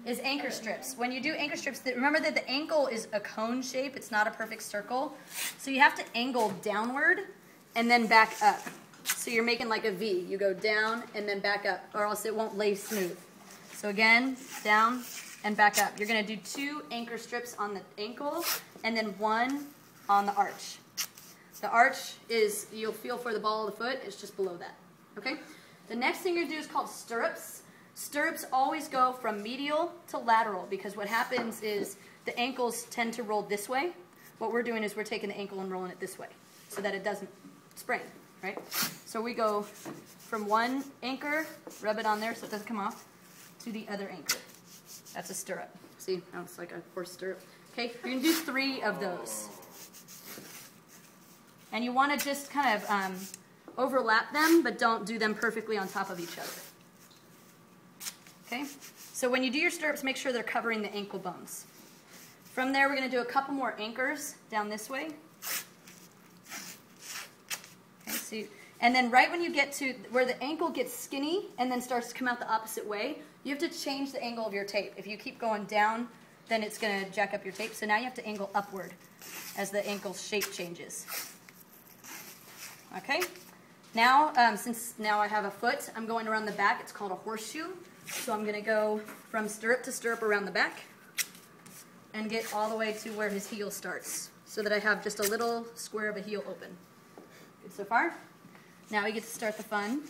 is anchor strips. When you do anchor strips, remember that the ankle is a cone shape. It's not a perfect circle. So you have to angle downward and then back up. So you're making like a V. You go down and then back up, or else it won't lay smooth. So again, down and back up. You're going to do 2 anchor strips on the ankle and then 1 on the arch. The arch is, you'll feel for the ball of the foot, it's just below that. Okay? The next thing you're going to do is called stirrups. Stirrups always go from medial to lateral because what happens is the ankles tend to roll this way. What we're doing is we're taking the ankle and rolling it this way so that it doesn't sprain, right? So we go from one anchor, rub it on there so it doesn't come off, to the other anchor. That's a stirrup. See, now it's like a horse stirrup. Okay, you're going to do 3 of those. And you want to just kind of overlap them, but don't do them perfectly on top of each other. Okay, so when you do your stirrups, make sure they're covering the ankle bones. From there, we're going to do a couple more anchors down this way. Okay, so and then right when you get to where the ankle gets skinny and then starts to come out the opposite way, you have to change the angle of your tape. If you keep going down, then it's going to jack up your tape. So now you have to angle upward as the ankle shape changes. Okay, now since now I have a foot, I'm going around the back. It's called a horseshoe. So I'm going to go from stirrup to stirrup around the back and get all the way to where his heel starts so that I have just a little square of a heel open. Good so far? Now we get to start the fun.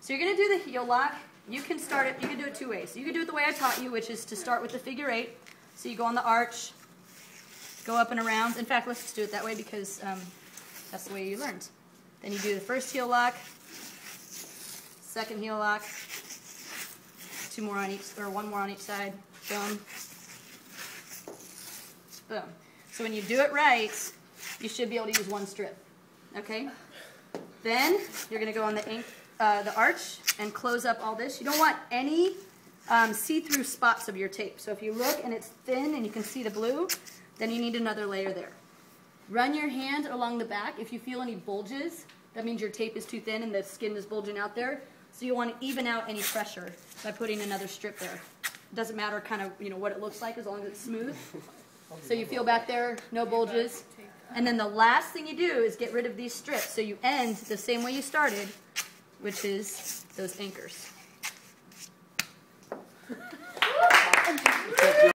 So you're going to do the heel lock. You can start it, you can do it 2 ways. You can do it the way I taught you, which is to start with the figure 8. So you go on the arch, go up and around. In fact, let's just do it that way because that's the way you learned. Then you do the first heel lock, second heel lock, 2 more on each, or 1 more on each side. Boom. Boom. So when you do it right, you should be able to use 1 strip. Okay? Then you're going to go on the arch and close up all this. You don't want any see-through spots of your tape. So if you look and it's thin and you can see the blue, then you need another layer there. Run your hand along the back. If you feel any bulges, that means your tape is too thin and the skin is bulging out there. So you want to even out any pressure by putting another strip there. It doesn't matter kind of what it looks like as long as it's smooth. So you feel back there, no bulges. And then the last thing you do is get rid of these strips. So you end the same way you started, which is those anchors.